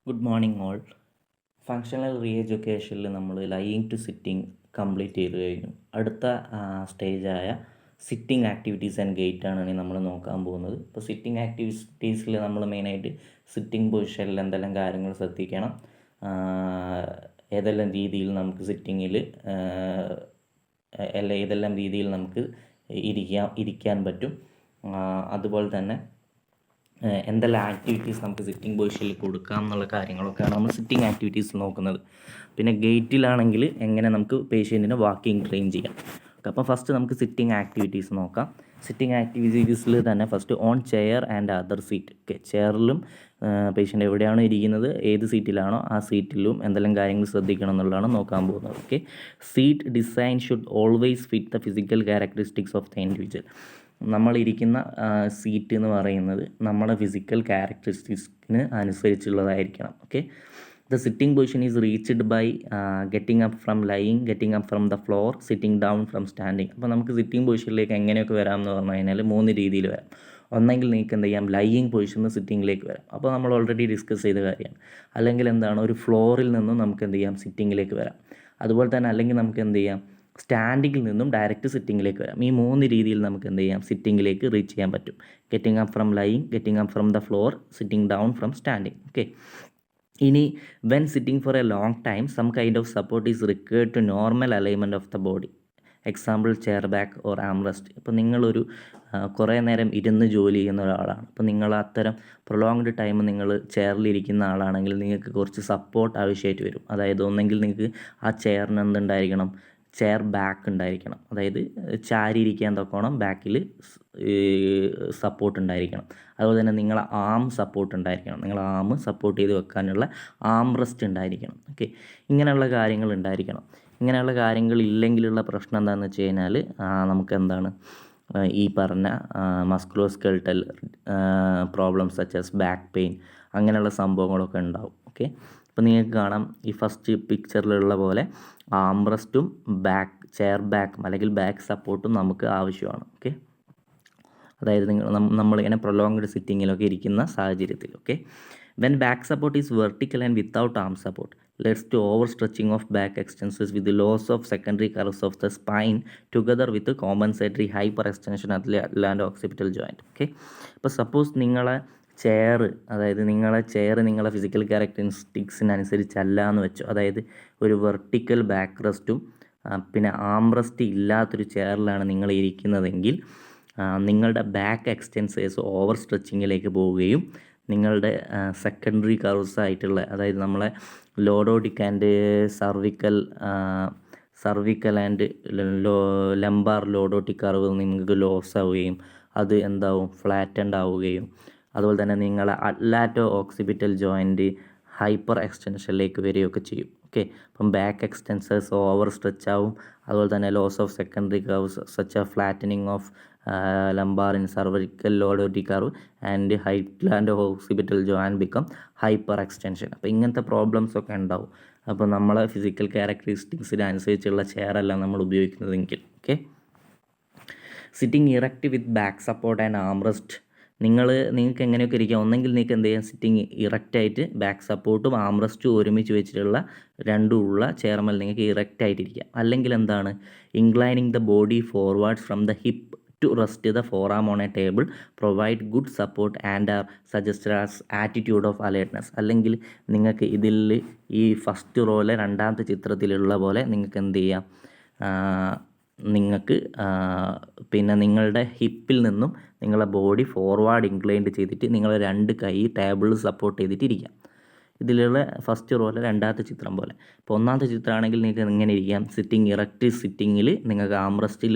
Good morning all. Functional re എഡ്യൂക്കേഷനിൽ നമ്മൾ lying to sitting complete ചെയ്ത് കഴിഞ്ഞു. അടുത്ത സ്റ്റേജായ സിറ്റിംഗ് ആക്ടിവിറ്റീസ് ആൻഡ് ഗെയിറ്റ് ആണ് ഇനി നമ്മൾ നോക്കാൻ പോകുന്നത്. ഇപ്പോൾ സിറ്റിംഗ് ആക്ടിവിറ്റീസിൽ നമ്മൾ മെയിനായിട്ട് സിറ്റിംഗ് പൊസിഷനിൽ എന്തെല്ലാം കാര്യങ്ങൾ ശ്രദ്ധിക്കണം, ഏതെല്ലാം രീതിയിൽ നമുക്ക് സിറ്റിങ്ങിൽ ഏതെല്ലാം രീതിയിൽ നമുക്ക് ഇരിക്കാൻ പറ്റും, അതുപോലെ തന്നെ എന്തെല്ലാം ആക്ടിവിറ്റീസ് നമുക്ക് സിറ്റിംഗ് പൊസിഷനിൽ കൊടുക്കാം എന്നുള്ള കാര്യങ്ങളൊക്കെയാണ് നമ്മൾ സിറ്റിംഗ് ആക്ടിവിറ്റീസ് നോക്കുന്നത്. പിന്നെ ഗേറ്റിലാണെങ്കിൽ എങ്ങനെ നമുക്ക് പേഷ്യൻറ്റിനെ വാക്കിംഗ് ട്രെയിൻ ചെയ്യാം. അപ്പോൾ ഫസ്റ്റ് നമുക്ക് സിറ്റിംഗ് ആക്ടിവിറ്റീസ് നോക്കാം. സിറ്റിംഗ് ആക്ടിവിറ്റീസിൽ തന്നെ first on chair and other seat. Okay, ചെയറിലും പേഷ്യൻ്റ് എവിടെയാണോ ഇരിക്കുന്നത്, ഏത് സീറ്റിലാണോ ആ സീറ്റിലും എന്തെല്ലാം കാര്യങ്ങൾ ശ്രദ്ധിക്കണം എന്നുള്ളതാണ് നോക്കാൻ പോകുന്നത്. Okay, seat design should always fit the physical characteristics of the individual. നമ്മളിരിക്കുന്ന സീറ്റ് എന്ന് പറയുന്നത് നമ്മുടെ ഫിസിക്കൽ ക്യാരക്ടറിസ്റ്റിക്സിന് അനുസരിച്ചുള്ളതായിരിക്കണം. Okay, the sitting position is reached by getting up from lying, getting up from the floor, sitting down from standing. അപ്പോൾ നമുക്ക് sitting പൊസിഷനിലേക്ക് എങ്ങനെയൊക്കെ വരാം എന്ന് പറഞ്ഞു കഴിഞ്ഞാൽ 3 രീതിയിൽ വരാം. ഒന്നെങ്കിൽ നിങ്ങൾക്ക് എന്ത് ചെയ്യാം, ലൈയിങ് പൊസിഷനിൽ നിന്ന് സിറ്റിങ്ങിലേക്ക് വരാം. അപ്പോൾ നമ്മൾ ഓൾറെഡി ഡിസ്കസ് ചെയ്ത കാര്യമാണ്. അല്ലെങ്കിൽ എന്താണ്, ഒരു ഫ്ലോറിൽ നിന്നും നമുക്ക് എന്ത് ചെയ്യാം, സിറ്റിങ്ങിലേക്ക് വരാം. അതുപോലെ തന്നെ അല്ലെങ്കിൽ നമുക്ക് എന്ത് ചെയ്യാം, സ്റ്റാൻഡിങ്ങിൽ നിന്നും ഡയറക്റ്റ് സിറ്റിങ്ങിലേക്ക് വരാം. ഈ 3 രീതിയിൽ നമുക്ക് എന്ത് ചെയ്യാം, സിറ്റിങ്ങിലേക്ക് റീച്ച് ചെയ്യാൻ പറ്റും. Getting up from lying, getting up from the floor, sitting down from standing. Okay, ഇനി when sitting for a long time some kind of support is required to normal alignment of the body. Example chair back or armrest. ഇപ്പോൾ നിങ്ങളൊരു കുറേ നേരം ഇരുന്ന് ജോലി ചെയ്യുന്ന ഒരാളാണ്. അപ്പോൾ നിങ്ങൾ അത്തരം പ്രൊലോങ്ഡ് ടൈം നിങ്ങൾ ചെയറിലിരിക്കുന്ന ആളാണെങ്കിൽ നിങ്ങൾക്ക് കുറച്ച് സപ്പോർട്ട് ആവശ്യമായിട്ട് വരും. അതായത് ഒന്നെങ്കിൽ നിങ്ങൾക്ക് ആ ചെയറിന് എന്തുണ്ടായിരിക്കണം, ചെയർ ബാക്ക് ഉണ്ടായിരിക്കണം, അതായത് ചാരിയിരിക്കാൻ തൊക്കോണം ബാക്കിൽ സപ്പോർട്ട് ഉണ്ടായിരിക്കണം. അതുപോലെ തന്നെ നിങ്ങളെ ആം സപ്പോർട്ട് ഉണ്ടായിരിക്കണം, നിങ്ങൾ ആം സപ്പോർട്ട് ചെയ്ത് വെക്കാനുള്ള ആം റെസ്റ്റ് ഉണ്ടായിരിക്കണം. ഓക്കെ, ഇങ്ങനെയുള്ള കാര്യങ്ങൾ ഉണ്ടായിരിക്കണം. ഇങ്ങനെയുള്ള കാര്യങ്ങൾ ഇല്ലെങ്കിലുള്ള പ്രശ്നം എന്താണെന്ന് വെച്ച് കഴിഞ്ഞാൽ നമുക്ക് എന്താണ്, ഈ പറഞ്ഞ musculoskeletal problems such as back pain അങ്ങനെയുള്ള സംഭവങ്ങളൊക്കെ ഉണ്ടാവും. ഓക്കെ, അപ്പോൾ നിങ്ങൾക്ക് കാണാം ഈ ഫസ്റ്റ് പിക്ചറിലുള്ള പോലെ ആംറസ്റ്റും ചെയർ ബാക്കും അല്ലെങ്കിൽ ബാക്ക് സപ്പോർട്ടും നമുക്ക് ആവശ്യമാണ്. ഓക്കെ, അതായത് നമ്മളിങ്ങനെ പ്രൊലോങ്ഡ് സിറ്റിങ്ങിലൊക്കെ ഇരിക്കുന്ന സാഹചര്യത്തിൽ. Okay, when back support is vertical and without arm support leads to overstretching of back extensions with the loss of secondary curves of the spine together with the compensatory hyperextension at the and occipital joint. Okay, അപ്പോൾ suppose നിങ്ങളെ chair, അതായത് നിങ്ങളെ physical ക്യാരക്ടറിസ്റ്റിക്സിനനുസരിച്ചല്ല എന്ന് വെച്ചു. അതായത് ഒരു vertical back റെസ്റ്റും പിന്നെ ആം rest ഇല്ലാത്തൊരു ചെയറിലാണ് നിങ്ങൾ ഇരിക്കുന്നതെങ്കിൽ നിങ്ങളുടെ ബാക്ക് എക്സ്റ്റൻസേഴ്സ് ഓവർ സ്ട്രെച്ചിങ്ങിലേക്ക് പോവുകയും നിങ്ങളുടെ സെക്കൻഡറി കർവ്സ് ആയിട്ടുള്ള, അതായത് നമ്മളെ lordotic and cervical and lumbar lordotic curve നിങ്ങൾക്ക് ലോസ് ആവുകയും അത് എന്താവും, ഫ്ലാറ്റൻഡ് ആവുകയും അതുപോലെ തന്നെ നിങ്ങളെ അറ്റ്ലാറ്റോ ഓക്സിപിറ്റൽ ജോയിൻറ്റ് ഹൈപ്പർ എക്സ്റ്റൻഷനിലേക്ക് വരികയൊക്കെ ചെയ്യും. ഓക്കെ, അപ്പം ബാക്ക് എക്സ്റ്റൻസേഴ്സ് ഓവർ സ്ട്രെച്ച് ആവും. അതുപോലെ തന്നെ loss of secondary curves such a flattening of lumbar in cervical lordotic curve and highland occipital joint become hyper extension. അപ്പോൾ ഇങ്ങനത്തെ പ്രോബ്ലംസ് ഒക്കെ ഉണ്ടാവും. അപ്പോൾ നമ്മളെ ഫിസിക്കൽ ക്യാരക്ടറിസ്റ്റിക്സിന് അനുസരിച്ചുള്ള ചെയറല്ല നമ്മൾ ഉപയോഗിക്കുന്നതെങ്കിൽ. Okay, sitting erect with back support and armrest. നിങ്ങൾക്ക് എങ്ങനെയൊക്കെ ഇരിക്കാം, ഒന്നെങ്കിൽ നിങ്ങൾക്ക് എന്ത് ചെയ്യാം, സിറ്റിംഗ് ഇറക്റ്റായിട്ട് ബാക്ക് സപ്പോർട്ടും ആംറെസ്റ്റും ഒരുമിച്ച് വെച്ചിട്ടുള്ള രണ്ടുമുള്ള ചെയർമേൽ നിങ്ങൾക്ക് ഇറക്റ്റായിട്ടിരിക്കാം. അല്ലെങ്കിൽ എന്താണ്, inclining the body forward from the hip to rest the forearm on a table, provide good support and are suggested as attitude of alertness. അല്ലെങ്കിൽ നിങ്ങൾക്ക് ഇതിൽ ഈ ഫസ്റ്റ് റോയിലെ രണ്ടാമത്തെ ചിത്രത്തിലുള്ള പോലെ നിങ്ങൾക്ക് എന്ത് ചെയ്യാം, നിങ്ങൾക്ക് പിന്നെ നിങ്ങളുടെ ഹിപ്പിൽ നിന്നും നിങ്ങളുടെ ബോഡി ഫോർവേഡ് ഇൻക്ലൈൻഡ് ചെയ്തിട്ട് നിങ്ങളെ 2 കൈ ടേബിളിൽ സപ്പോർട്ട് ചെയ്തിട്ടിരിക്കാം. ഇതിലുള്ള ഫസ്റ്റ് റോയിലെ രണ്ടാമത്തെ ചിത്രം പോലെ. ഇപ്പോൾ ഒന്നാമത്തെ ചിത്രമാണെങ്കിൽ നിങ്ങൾക്ക് ഇങ്ങനെ ഇരിക്കാം, സിറ്റിംഗ് ഇറക്റ്റ് സിറ്റിങ്ങിൽ നിങ്ങൾക്ക് ആംറെസ്റ്റിൽ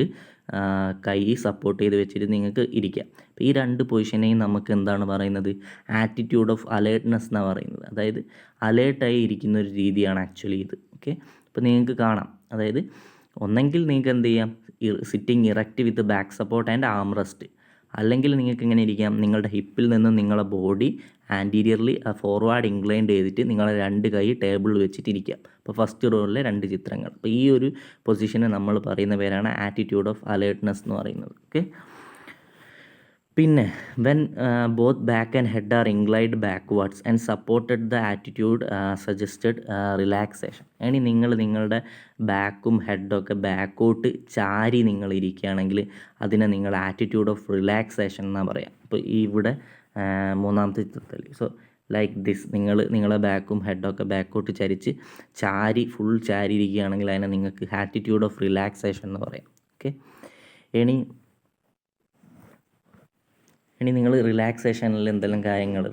കൈ സപ്പോർട്ട് ചെയ്ത് വെച്ചിട്ട് നിങ്ങൾക്ക് ഇരിക്കാം. അപ്പോൾ ഈ 2 പൊസിഷനെയും നമുക്ക് എന്താണ് പറയുന്നത്, ആറ്റിറ്റ്യൂഡ് ഓഫ് അലേർട്ട്നെസ് എന്നാണ് പറയുന്നത്. അതായത് അലേർട്ടായി ഇരിക്കുന്ന ഒരു രീതിയാണ് ആക്ച്വലി ഇത്. ഓക്കെ, അപ്പോൾ നിങ്ങൾക്ക് കാണാം, അതായത് ഒന്നെങ്കിൽ നിങ്ങൾക്ക് എന്ത് ചെയ്യാം, sitting erect with back support and armrest, അല്ലെങ്കിൽ നിങ്ങൾക്ക് ഇങ്ങനെ ഇരിക്കാം, നിങ്ങളുടെ ഹിപ്പിൽ നിന്ന് നിങ്ങളുടെ ബോഡി ആൻറ്റീരിയർലി ഫോർവേഡ് ഇൻക്ലൈൻഡ് ചെയ്തിട്ട് നിങ്ങളെ 2 കൈ ടേബിളിൽ വെച്ചിട്ടിരിക്കുക. അപ്പോൾ ഫസ്റ്റ് റോയിലെ 2 ചിത്രങ്ങൾ. അപ്പോൾ ഈ ഒരു പൊസിഷനെ നമ്മൾ പറയുന്ന പേരാണ് ആറ്റിറ്റ്യൂഡ് ഓഫ് അലേർട്ട്നെസ് എന്ന് പറയുന്നത്. ഓക്കെ, പിന്നെ when both back and head are inclined backwards and supported the attitude suggested relaxation. ഇനി നിങ്ങളുടെ ബാക്കും ഹെഡൊക്കെ ബാക്കോട്ട് ചാരി നിങ്ങൾ ഇരിക്കുകയാണെങ്കിൽ അതിനെ നിങ്ങൾ ആറ്റിറ്റ്യൂഡ് ഓഫ് റിലാക്സേഷൻ എന്നാണ് പറയുക. അപ്പോൾ ഇവിടെ മൂന്നാമത്തെ ചിത്രത്തിൽ സോ ലൈക്ക് ദിസ് നിങ്ങളെ ബാക്കും ഹെഡൊക്കെ ബാക്കോട്ട് ചാരി ഫുൾ ചാരി ഇരിക്കുകയാണെങ്കിൽ അതിനെ നിങ്ങൾക്ക് ആറ്റിറ്റ്യൂഡ് ഓഫ് റിലാക്സേഷൻ എന്ന് പറയാം. ഓക്കെ. ഇനി നിങ്ങൾ റിലാക്സേഷനിൽ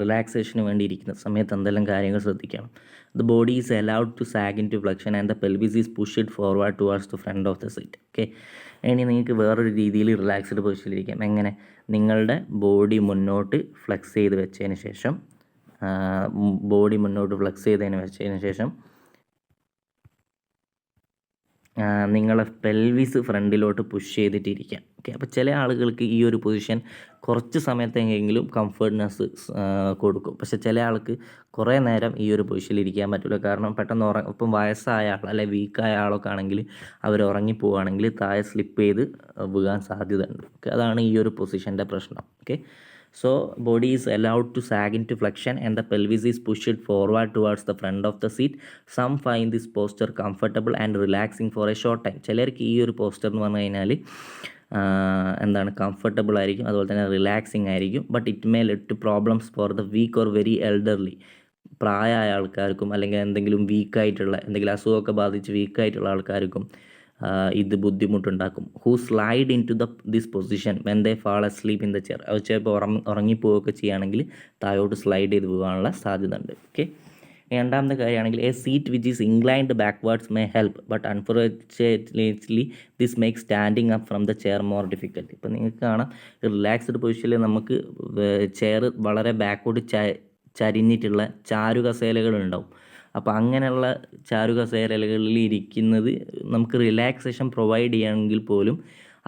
റിലാക്സേഷന് വേണ്ടി ഇരിക്കുന്ന സമയത്ത് എന്തെല്ലാം കാര്യങ്ങൾ ശ്രദ്ധിക്കണം. The body is allowed to sag into flexion and the pelvis is pushed forward towards the front of the seat. Okay. ഇനി നിങ്ങൾക്ക് വേറൊരു രീതിയിൽ റിലാക്സ്ഡ് പൊസിഷനിലിരിക്കാം. എങ്ങനെ? നിങ്ങളുടെ ബോഡി മുന്നോട്ട് ഫ്ലെക്സ് ചെയ്ത് വെച്ചതിന് ശേഷം നിങ്ങളെ പെൽവിസ് ഫ്രണ്ടിലോട്ട് പുഷ് ചെയ്തിട്ടിരിക്കാം. ഓക്കെ. അപ്പോൾ ചില ആളുകൾക്ക് ഈ ഒരു പൊസിഷൻ കുറച്ച് സമയത്തെങ്കിലും കംഫർട്ട്നെസ് കൊടുക്കും. പക്ഷേ ചില ആൾക്ക് കുറേ നേരം ഈ ഒരു പൊസിഷനിൽ ഇരിക്കാൻ പറ്റില്ല. കാരണം പെട്ടെന്ന് ഇപ്പം വയസ്സായ ആൾ അല്ലെങ്കിൽ വീക്കായ ആളൊക്കെ ആണെങ്കിൽ അവർ ഉറങ്ങിപ്പോവുകയാണെങ്കിൽ താഴെ സ്ലിപ്പ് ചെയ്ത് വീഴാൻ സാധ്യതയുണ്ട്. ഓക്കെ. അതാണ് ഈ ഒരു പൊസിഷൻ്റെ പ്രശ്നം. Okay. So body is allowed to sag into flexion and the pelvis is pushed forward towards the front of the seat. Some find this posture comfortable and relaxing for a short time. ചിലർക്ക് ഈ ഒരു poster എന്ന് പറഞ്ഞു കഴിഞ്ഞാൽ comfortable ആയിരിക്കും, അതുപോലെ തന്നെ relaxing ആയിരിക്കും. But it may lead to problems for the weak or very elderly. പ്രായമായ ആൾക്കാർക്കും അല്ലെങ്കിൽ എന്തെങ്കിലും എന്തെങ്കിലും അസുഖമൊക്കെ ബാധിച്ച് വീക്കായിട്ടുള്ള ആൾക്കാർക്കും ഇത് ബുദ്ധിമുട്ടുണ്ടാക്കും. Who slide into this position when they fall asleep in the chair. അത് ചിലപ്പോൾ ഉറങ്ങിപ്പോവുകയൊക്കെ ചെയ്യുകയാണെങ്കിൽ താഴോട്ട് സ്ലൈഡ് ചെയ്ത് പോകാനുള്ള സാധ്യത ഉണ്ട്. ഓക്കെ. രണ്ടാമത്തെ കാര്യമാണെങ്കിൽ A seat which is inclined backwards may help but unfortunately this make standing up from the chair more difficult. ഇപ്പോൾ നിങ്ങൾക്ക് കാണാം റിലാക്സ്ഡ് പൊസിഷനിൽ നമുക്ക് ചെയർ വളരെ ബാക്കോട്ട് ചരിഞ്ഞിട്ടുള്ള ചാരുകസേലകളുണ്ടാവും. അപ്പോൾ അങ്ങനെയുള്ള ചാരുകസേരകളിൽ ഇരിക്കുന്നത് നമുക്ക് റിലാക്സേഷൻ പ്രൊവൈഡ് ചെയ്യണമെങ്കിൽ പോലും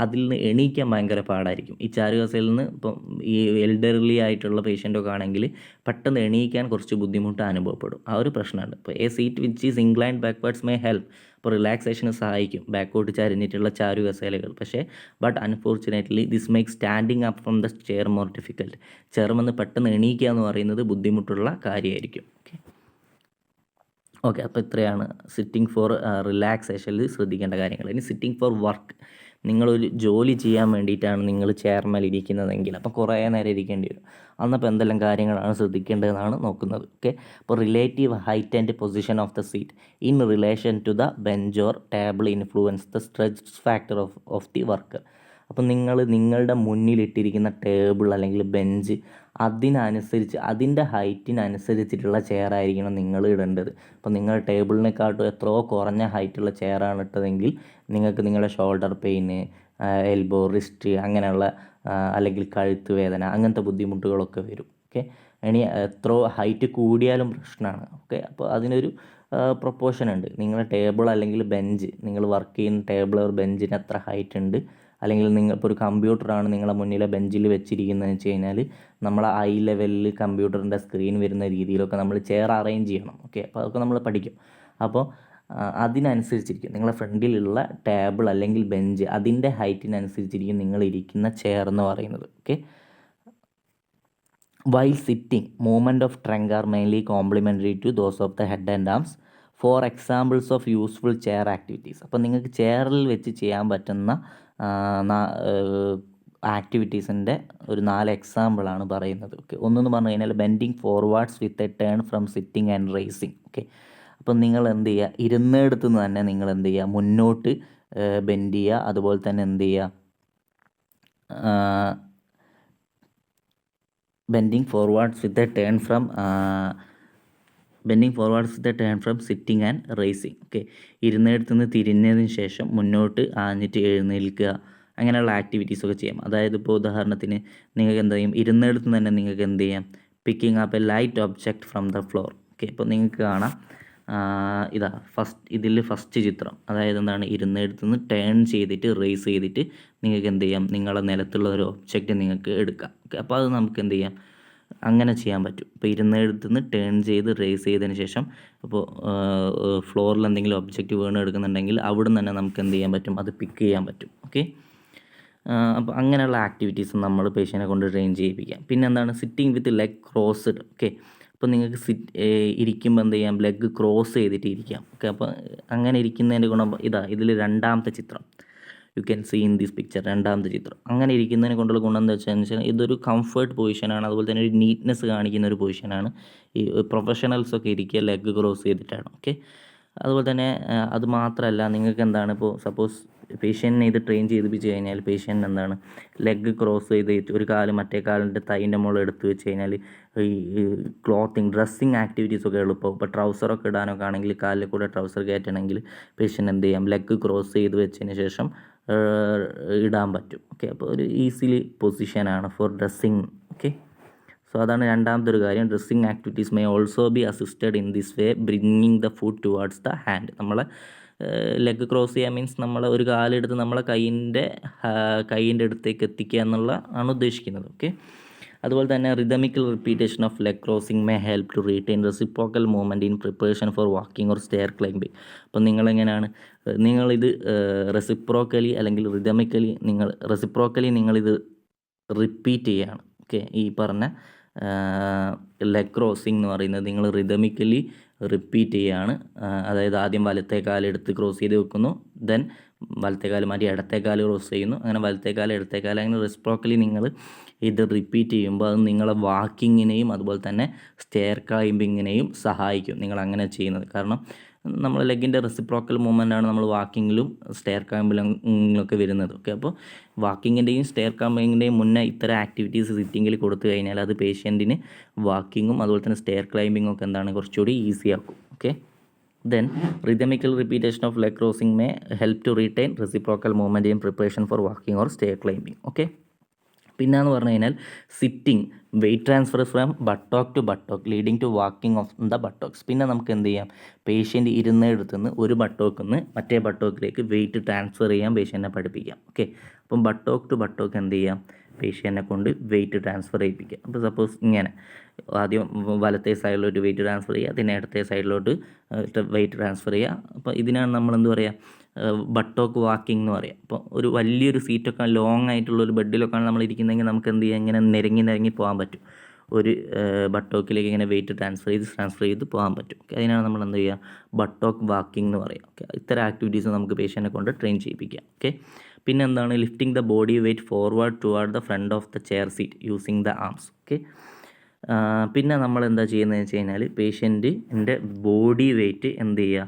അതിൽ നിന്ന് എണീക്കാൻ ഭയങ്കര പാടായിരിക്കും. ഈ ചാരുകസേരയിൽ നിന്ന് ഇപ്പം ഈ എൽഡർലി ആയിട്ടുള്ള പേഷ്യൻ്റൊക്കെ ആണെങ്കിൽ പെട്ടെന്ന് എണീക്കാൻ കുറച്ച് ബുദ്ധിമുട്ട് അനുഭവപ്പെടും. ആ ഒരു പ്രശ്നമുണ്ട്. ഇപ്പോൾ a seat which is inclined backwards may help. അപ്പോൾ റിലാക്സേഷന് സഹായിക്കും ബാക്കോട്ട് ചരിഞ്ഞിട്ടുള്ള ചാരുകസേലകൾ. പക്ഷേ but unfortunately this make standing up from the chair more difficult. ചെയർമെന്ന് പെട്ടെന്ന് എണീക്കുക എന്ന് പറയുന്നത് ബുദ്ധിമുട്ടുള്ള കാര്യമായിരിക്കും. ഓക്കെ. അപ്പോൾ ഇത്രയാണ് സിറ്റിംഗ് ഫോർ റിലാക്സേഷനിൽ ശ്രദ്ധിക്കേണ്ട കാര്യങ്ങൾ. ഇനി സിറ്റിംഗ് ഫോർ വർക്ക്. നിങ്ങളൊരു ജോലി ചെയ്യാൻ വേണ്ടിയിട്ടാണ് നിങ്ങൾ ചെയർമേൽ ഇരിക്കുന്നതെങ്കിൽ അപ്പോൾ കുറേ നേരം ഇരിക്കേണ്ടി വരും. അന്നപ്പോൾ എന്തെല്ലാം കാര്യങ്ങളാണ് ശ്രദ്ധിക്കേണ്ടതെന്നാണ് നോക്കുന്നത്. ഓക്കെ. അപ്പോൾ relative height and position of the seat in relation to the bench or table influence the stretch factor of the worker. അപ്പോൾ നിങ്ങളുടെ മുന്നിലിട്ടിരിക്കുന്ന ടേബിൾ അല്ലെങ്കിൽ ബെഞ്ച് അതിനനുസരിച്ച് അതിൻ്റെ ഹൈറ്റിനനുസരിച്ചിട്ടുള്ള ചെയറായിരിക്കണം നിങ്ങൾ ഇടേണ്ടത്. അപ്പോൾ നിങ്ങൾ ടേബിളിനെക്കാട്ടും എത്രയോ കുറഞ്ഞ ഹൈറ്റുള്ള ചെയറാണ് ഇട്ടതെങ്കിൽ നിങ്ങൾക്ക് നിങ്ങളുടെ ഷോൾഡർ പെയിന്, എൽബോ, റിസ്റ്റ് അങ്ങനെയുള്ള അല്ലെങ്കിൽ കഴുത്ത് വേദന അങ്ങനത്തെ ബുദ്ധിമുട്ടുകളൊക്കെ വരും. ഓക്കെ. ഇനി എത്രയോ ഹൈറ്റ് കൂടിയാലും പ്രശ്നമാണ്. ഓക്കെ. അപ്പോൾ അതിനൊരു പ്രൊപ്പോർഷൻ ഉണ്ട്. നിങ്ങളുടെ ടേബിൾ അല്ലെങ്കിൽ ബെഞ്ച്, നിങ്ങൾ വർക്ക് ചെയ്യുന്ന ടേബിൾ ഓർ ബെഞ്ചിന് എത്ര ഹൈറ്റ് ഉണ്ട്, അല്ലെങ്കിൽ ഇപ്പോൾ ഒരു കമ്പ്യൂട്ടറാണ് നിങ്ങളെ മുന്നിലെ ബെഞ്ചിൽ വെച്ചിരിക്കുന്നതെന്ന് വെച്ച് കഴിഞ്ഞാൽ നമ്മൾ ഐ ലെവലിൽ കമ്പ്യൂട്ടറിൻ്റെ സ്ക്രീൻ വരുന്ന രീതിയിലൊക്കെ നമ്മൾ ചെയർ അറേഞ്ച് ചെയ്യണം. ഓക്കെ. അപ്പോൾ അതൊക്കെ നമ്മൾ പഠിക്കും. അപ്പോൾ അതിനനുസരിച്ചിരിക്കും നിങ്ങളെ ഫ്രണ്ടിലുള്ള ടേബിൾ അല്ലെങ്കിൽ ബെഞ്ച് അതിൻ്റെ ഹൈറ്റിനനുസരിച്ചിരിക്കും നിങ്ങൾ ഇരിക്കുന്ന ചെയർ എന്ന് പറയുന്നത്. Okay. While sitting movement of trunk are mainly complementary to those of the head and arms for examples of useful chair activities. അപ്പോൾ നിങ്ങൾക്ക് ചെയറിൽ വെച്ച് ചെയ്യാൻ പറ്റുന്ന ആക്ടിവിറ്റീസിൻ്റെ ഒരു 4 എക്സാമ്പിളാണ് പറയുന്നത്. ഓക്കെ. ഒന്നെന്ന് പറഞ്ഞു കഴിഞ്ഞാൽ bending forwards with a turn from sitting and raising. Okay. അപ്പം നിങ്ങൾ എന്ത് ചെയ്യുക, ഇരുന്നിടത്ത് നിന്ന് തന്നെ നിങ്ങൾ എന്ത് ചെയ്യുക, മുന്നോട്ട് ബെൻഡ് ചെയ്യുക. അതുപോലെ തന്നെ എന്ത് ചെയ്യുക, bending forwards with a turn from sitting and raising. Okay. ഇരുന്നിടത്ത് നിന്ന് തിരിഞ്ഞതിന് ശേഷം മുന്നോട്ട് ആഞ്ഞിട്ട് എഴുന്നേൽക്കുക, അങ്ങനെയുള്ള ആക്ടിവിറ്റീസൊക്കെ ചെയ്യാം. അതായത് ഇപ്പോൾ ഉദാഹരണത്തിന് നിങ്ങൾക്ക് എന്ത് ചെയ്യും, ഇരുന്നിടത്ത് തന്നെ നിങ്ങൾക്ക് എന്ത് ചെയ്യാം, picking up A light object from the floor. Okay. ഇപ്പോൾ നിങ്ങൾക്ക് കാണാം ഫസ്റ്റ് ചിത്രം, അതായത് എന്താണ്, ഇരുന്നിടത്ത് നിന്ന് ടേൺ ചെയ്തിട്ട് റേസ് ചെയ്തിട്ട് നിങ്ങൾക്ക് എന്ത് ചെയ്യാം, നിങ്ങളുടെ നിലത്തുള്ള ഒരു ഒബ്ജക്റ്റ് നിങ്ങൾക്ക് എടുക്കാം. ഓക്കെ. അപ്പോൾ അത് നമുക്ക് എന്ത് ചെയ്യാം, അങ്ങനെ ചെയ്യാൻ പറ്റും. ഇപ്പോൾ ഇരുന്നിടത്ത് നിന്ന് ടേൺ ചെയ്ത് റേസ് ചെയ്തതിന് ശേഷം ഇപ്പോൾ ഫ്ലോറിൽ എന്തെങ്കിലും ഒബ്ജക്റ്റ് വീണ് എടുക്കുന്നുണ്ടെങ്കിൽ അവിടെ നിന്ന് തന്നെ നമുക്ക് എന്ത് ചെയ്യാൻ പറ്റും, അത് പിക്ക് ചെയ്യാൻ പറ്റും. ഓക്കെ. അപ്പോൾ അങ്ങനെയുള്ള ആക്ടിവിറ്റീസ് നമ്മൾ പേഷ്യൻറ്റിനെ കൊണ്ട് ട്രെയിൻ ചെയ്യിപ്പിക്കാം. പിന്നെ എന്താണ് സിറ്റിംഗ് വിത്ത് ലെഗ് ക്രോസ്ഡ്. ഓക്കെ, അപ്പോൾ നിങ്ങൾക്ക് ഇരിക്കുമ്പോൾ എന്ത് ചെയ്യാം, ലെഗ് ക്രോസ് ചെയ്തിട്ട് ഇരിക്കാം. ഓക്കെ, അപ്പോൾ അങ്ങനെ ഇരിക്കുന്നതിൻ്റെ ഗുണം ഇതിൽ രണ്ടാമത്തെ ചിത്രം you can see in this picture. രണ്ടാമത്തെ ചിത്രം അങ്ങനെ ഇരിക്കുന്നതിനെ കൊണ്ടുള്ള ഗുണം എന്താ വെച്ചാൽ ഇതൊരു കംഫർട്ട് പൊസിഷനാണ്, അതുപോലെ തന്നെ ഒരു നീറ്റ്നെസ് കാണിക്കുന്ന ഒരു പൊസിഷനാണ്. ഈ പ്രൊഫഷണൽസൊക്കെ ഇരിക്കുക ലെഗ് ക്രോസ് ചെയ്തിട്ടാണ്. ഓക്കെ, അതുപോലെ തന്നെ അത് മാത്രമല്ല, നിങ്ങൾക്ക് എന്താണ് ഇപ്പോൾ സപ്പോസ് പേഷ്യൻറ്റിനെ ഇത് ട്രെയിൻ ചെയ്യിപ്പിച്ച് കഴിഞ്ഞാൽ പേഷ്യൻ്റ് എന്താണ് ലെഗ് ക്രോസ് ചെയ്ത് ഒരു കാല് മറ്റേ കാലിൻ്റെ തൈൻ്റെ മുകളിൽ എടുത്ത് വെച്ച് കഴിഞ്ഞാൽ ഈ ഡ്രസ്സിങ് ആക്ടിവിറ്റീസൊക്കെ എളുപ്പവും. ഇപ്പോൾ ട്രൗസറൊക്കെ ഇടാനൊക്കെ ആണെങ്കിൽ കാലിൽ കൂടെ ട്രൗസർ കയറ്റണമെങ്കിൽ പേഷ്യൻ്റ് എന്ത് ചെയ്യാം, ലെഗ് ക്രോസ് ചെയ്ത് വെച്ചതിന് ശേഷം ഇടാൻ പറ്റും. ഓക്കെ, അപ്പോൾ ഒരു ഈസിലി പൊസിഷനാണ് ഫോർ ഡ്രസ്സിങ്. ഓക്കെ, സോ അതാണ് രണ്ടാമത്തെ ഒരു കാര്യം. Dressing activities may also be assisted in this way, bringing the food towards the hand. നമ്മളെ ലെഗ് ക്രോസ് ചെയ്യുക മീൻസ് നമ്മൾ ഒരു കാലെടുത്ത് നമ്മളെ കൈയിൻ്റെ അടുത്തേക്ക് എത്തിക്കുക എന്നുള്ള ആണ് ഉദ്ദേശിക്കുന്നത്. ഓക്കെ, അതുപോലെ തന്നെ rhythmical repetition of leg crossing may help to retain reciprocal movement in preparation for walking or stair climbing. അപ്പോൾ നിങ്ങളെങ്ങനെയാണ് നിങ്ങളിത് റെസിപ്രോക്കലി അല്ലെങ്കിൽ റെസിപ്രോക്കലി നിങ്ങളിത് റിപ്പീറ്റ് ചെയ്യുകയാണ്. ഓക്കെ, ഈ പറഞ്ഞ ലെഗ് ക്രോസിംഗ് എന്ന് പറയുന്നത് നിങ്ങൾ റിതമിക്കലി റിപ്പീറ്റ് ചെയ്യുകയാണ്. അതായത് ആദ്യം വലത്തെ കാലെടുത്ത് ക്രോസ് ചെയ്ത് വെക്കുന്നു, ദെൻ വലത്തെ കാല് മാറ്റി ഇടത്തെ കാല് ക്രോസ് ചെയ്യുന്നു, അങ്ങനെ വലത്തെ കാല് ഇടത്തെ കാല്, അങ്ങനെ റെസിപ്രോക്കലി നിങ്ങൾ ഇത് റിപ്പീറ്റ് ചെയ്യുമ്പോൾ അത് നിങ്ങളെ വാക്കിങ്ങിനെയും അതുപോലെ തന്നെ സ്റ്റെയർ ക്ലൈംബിങ്ങിനെയും സഹായിക്കും നിങ്ങൾ അങ്ങനെ ചെയ്യുന്നത്. കാരണം നമ്മൾ ലെഗിൻ്റെ റെസിപ്രോക്കൽ മൂവ്മെൻ്റാണ് നമ്മൾ വാക്കിങ്ങിലും സ്റ്റെയർ ക്ലൈംബിലൊക്കെ വരുന്നത്. ഓക്കെ, അപ്പോൾ വാക്കിങ്ങിൻ്റെയും സ്റ്റെയർ ക്ലൈംബിങ്ങിൻ്റെയും മുന്നേ ഇത്തരം ആക്ടിവിറ്റീസ് സിറ്റിങ്ങിൽ കൊടുത്തു കഴിഞ്ഞാൽ അത് പേഷ്യൻറ്റിന് വാക്കിങ്ങും അതുപോലെ തന്നെ സ്റ്റെയർ ക്ലൈംബിങ്ങും ഒക്കെ എന്താണ് കുറച്ചുകൂടി ഈസി ആക്കും. Okay, then rhythmical repetition of leg crossing may help to retain reciprocal movement in preparation for walking or stair climbing. Okay, പിന്നെന്ന് പറഞ്ഞു കഴിഞ്ഞാൽ sitting weight transfer from buttock to buttock leading to walking of the buttocks. പിന്നെ നമുക്ക് എന്ത് ചെയ്യാം, patient ഇരുന്നിടത്തു നിന്ന് ഒരു ബട്ടോക്കിൽ നിന്ന് മറ്റേ ബട്ടോക്കിലേക്ക് വെയിറ്റ് ട്രാൻസ്ഫർ ചെയ്യാൻ പേഷ്യൻറ്റിനെ പഠിപ്പിക്കാം. ഓക്കെ, അപ്പം ബട്ടോക്ക് ടു ബട്ടോക്ക് എന്ത് ചെയ്യാം, പേഷ്യൻറ്റിനെ കൊണ്ട് വെയിറ്റ് ട്രാൻസ്ഫർ ചെയ്യിപ്പിക്കാം. അപ്പോൾ സപ്പോസ് ഇങ്ങനെ ആദ്യം വലത്തെ സൈഡിലോട്ട് വെയിറ്റ് ട്രാൻസ്ഫർ ചെയ്യുക, പിന്നെ ഇടത്തെ സൈഡിലോട്ട് വെയിറ്റ് ട്രാൻസ്ഫർ ചെയ്യുക. അപ്പോൾ ഇതിനാണ് നമ്മൾ എന്ത് പറയുക, ബട്ടോക്ക് വാക്കിംഗ് എന്ന് പറയാം. അപ്പോൾ ഒരു വലിയൊരു സീറ്റൊക്കെ ലോങ് ആയിട്ടുള്ള ഒരു ബെഡിലൊക്കെയാണ് നമ്മൾ ഇരിക്കുന്നതെങ്കിൽ നമുക്ക് എന്ത് ചെയ്യാം, ഇങ്ങനെ നിരങ്ങി പോകാൻ പറ്റും. ഒരു ബട്ടോക്കിലേക്ക് ഇങ്ങനെ വെയിറ്റ് ട്രാൻസ്ഫർ ചെയ്ത് പോകാൻ പറ്റും. അതിനാണ് നമ്മൾ എന്ത് ചെയ്യുക, ബട്ടോക്ക് വാക്കിംഗ് എന്ന് പറയാം. ഓക്കെ, ഇത്തരം ആക്ടിവിറ്റീസ് നമുക്ക് പേഷ്യൻറ്റിനെ കൊണ്ട് ട്രെയിൻ ചെയ്യിപ്പിക്കാം. ഓക്കെ, പിന്നെ എന്താണ് lifting the body weight forward toward the front of the chair seat using the arms. Okay, പിന്നെ നമ്മൾ എന്താ ചെയ്യുന്നതെന്ന് വെച്ച് കഴിഞ്ഞാൽ പേഷ്യൻറ്റിൻ്റെ ബോഡി വെയിറ്റ് എന്ത് ചെയ്യുക,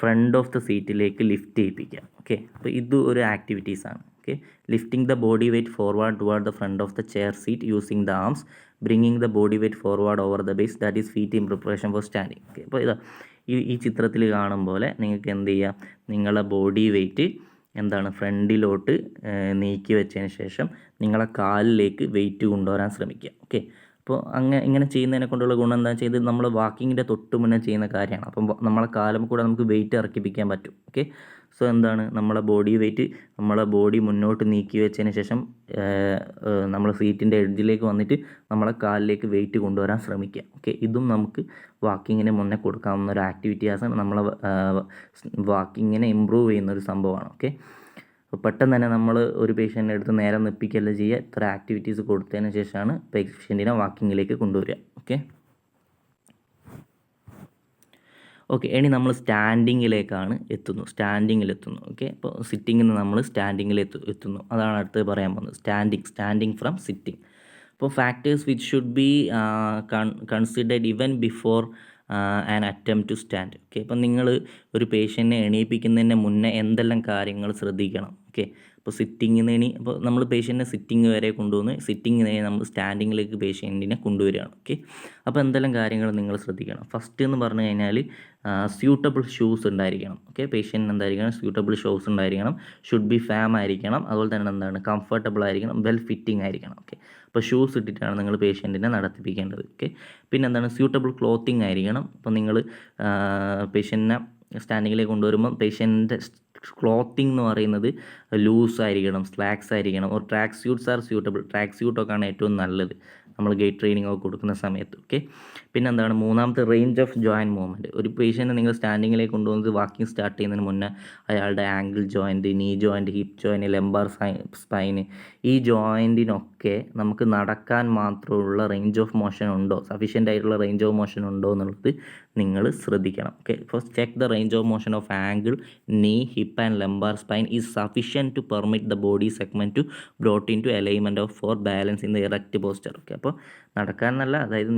ഫ്രണ്ട് ഓഫ് ദ സീറ്റിലേക്ക് ലിഫ്റ്റ് ചെയ്യിപ്പിക്കുക. ഓക്കെ, അപ്പോൾ ഇത് ഒരു ആക്ടിവിറ്റീസാണ്. Okay, lifting the body weight forward toward the front of the chair seat using the arms, bringing the body weight forward over the base, that is feet in preparation for standing. Okay, അപ്പോൾ ഈ ചിത്രത്തിൽ കാണും പോലെ നിങ്ങൾക്ക് എന്ത് ചെയ്യാം, നിങ്ങളെ body weight എന്താണ് ഫ്രണ്ടിലോട്ട് നീക്കി വെച്ചതിന് ശേഷം നിങ്ങളെ കാലിലേക്ക് വെയിറ്റ് കൊണ്ടുവരാൻ ശ്രമിക്കുക. ഓക്കെ, അപ്പോൾ ഇങ്ങനെ ചെയ്യുന്നതിനെ കൊണ്ടുള്ള ഗുണം എന്താണെന്ന് വെച്ചാൽ ഇത് നമ്മൾ വാക്കിങ്ങിൻ്റെ തൊട്ട് മുന്നേ ചെയ്യുന്ന കാര്യമാണ്. അപ്പം നമ്മളെ കാലം കൂടെ നമുക്ക് വെയിറ്റ് ഇറക്കിപ്പിക്കാൻ പറ്റും. ഓക്കെ, സോ എന്താണ് നമ്മളെ ബോഡി വെയിറ്റ് നമ്മളെ ബോഡി മുന്നോട്ട് നീക്കി വെച്ചതിന് ശേഷം നമ്മൾ സീറ്റിൻ്റെ എഡ്ജിലേക്ക് വന്നിട്ട് നമ്മളെ കാലിലേക്ക് വെയിറ്റ് കൊണ്ടുവരാൻ ശ്രമിക്കുക. ഓക്കെ, ഇതും നമുക്ക് വാക്കിങ്ങിന് മുന്നേ കൊടുക്കാവുന്ന ഒരു ആക്ടിവിറ്റീസാണ്. നമ്മളെ വാക്കിങ്ങിനെ ഇമ്പ്രൂവ് ചെയ്യുന്ന ഒരു സംഭവമാണ്. ഓക്കെ, അപ്പോൾ പെട്ടെന്ന് തന്നെ നമ്മൾ ഒരു പേഷ്യൻ്റെ അടുത്ത് നേരെ നിൽപ്പിക്കുകയല്ല ചെയ്യുക, ഇത്ര ആക്ടിവിറ്റീസ് കൊടുത്തതിന് ശേഷമാണ് പേഷ്യൻറ്റിനെ വാക്കിങ്ങിലേക്ക് കൊണ്ടുവരിക. ഓക്കെ, ഇനി നമ്മൾ സ്റ്റാൻഡിങ്ങിലെത്തുന്നു. ഓക്കെ, അപ്പോൾ സിറ്റിങ്ങിൽ നിന്ന് നമ്മൾ സ്റ്റാൻഡിങ്ങിലെത്തുന്നു. അതാണ് അടുത്ത് പറയാൻ പോകുന്നത്, സ്റ്റാൻഡിങ് ഫ്രം സിറ്റിംഗ്. അപ്പോൾ factors which should be considered even before an attempt to stand. Okay, അപ്പം നിങ്ങൾ ഒരു പേഷ്യൻറ്റിനെ എണീപ്പിക്കുന്നതിന് മുന്നേ എന്തെല്ലാം കാര്യങ്ങൾ ശ്രദ്ധിക്കണം. ഓക്കെ, അപ്പോൾ അപ്പോൾ നമ്മൾ പേഷ്യൻറ്റിനെ സിറ്റിംഗ് വരെ കൊണ്ടുവന്ന് സിറ്റിംഗ് നമ്മൾ സ്റ്റാൻഡിങ്ങിലേക്ക് പേഷ്യൻറ്റിനെ കൊണ്ടുവരികയാണ്. ഓക്കെ, അപ്പോൾ എന്തെല്ലാം കാര്യങ്ങൾ നിങ്ങൾ ശ്രദ്ധിക്കണം. ഫസ്റ്റ് എന്ന് പറഞ്ഞു കഴിഞ്ഞാൽ സ്യൂട്ടബിൾ ഷൂസ് ഉണ്ടായിരിക്കണം. ഓക്കെ, പേഷ്യൻറ്റിന് എന്തായിരിക്കണം, സ്യൂട്ടബിൾ ഷൂസ് ഉണ്ടായിരിക്കണം, ഷുഡ് ബി ഫാം ആയിരിക്കണം, അതുപോലെ തന്നെ എന്താണ് കംഫർട്ടബിൾ ആയിരിക്കണം, വെൽ ഫിറ്റിംഗ് ആയിരിക്കണം. ഓക്കെ, അപ്പോൾ ഷൂസ് ഇട്ടിട്ടാണ് നിങ്ങൾ പേഷ്യൻറ്റിനെ നടത്തിപ്പിക്കേണ്ടത്. ഓക്കെ, പിന്നെ എന്താണ് സ്യൂട്ടബിൾ ക്ലോത്തിങ് ആയിരിക്കണം. അപ്പോൾ നിങ്ങൾ പേഷ്യൻറ്റിനെ സ്റ്റാൻഡിങ്ങിലേക്ക് കൊണ്ടുവരുമ്പോൾ പേഷ്യൻറ്റിൻ്റെ ക്ലോത്തിങ് എന്ന് പറയുന്നത് ലൂസ് ആയിരിക്കണം, സ്ലാക്സ് ആയിരിക്കണം. ഒരു track suits are suitable. Track സ്യൂട്ടൊക്കെയാണ് ഏറ്റവും നല്ലത് നമ്മൾ ഗേറ്റ് ട്രെയിനിങ് ഒക്കെ കൊടുക്കുന്ന സമയത്ത്. ഓക്കെ, പിന്നെ എന്താണ് മൂന്നാമത്തെ റേഞ്ച് ഓഫ് ജോയിൻറ്റ് മൂവ്മെൻറ്റ്. ഒരു പേഷ്യൻറ്റ് നിങ്ങൾ സ്റ്റാൻഡിങ്ങിലേക്ക് കൊണ്ടുവന്നത് വാക്കിംഗ് സ്റ്റാർട്ട് ചെയ്യുന്നതിന് മുന്നേ അയാളുടെ ankle joint, knee joint, hip joint, lumbar സ്പൈന്, ഈ ജോയിൻറ്റിനൊക്കെ നമുക്ക് നടക്കാൻ മാത്രമുള്ള റേഞ്ച് ഓഫ് മോഷൻ ഉണ്ടോ, സഫീഷ്യൻ്റ് ആയിട്ടുള്ള റേഞ്ച് ഓഫ് മോഷൻ ഉണ്ടോ എന്നുള്ളത് നിങ്ങൾ ശ്രദ്ധിക്കണം. Okay, first check the range of motion of ankle, knee, hip and lumbar spine is sufficient to permit the body segment to brought into alignment of for balance in the erect posture. Okay, അപ്പോൾ നടക്കാൻ എന്നല്ല, അതായത്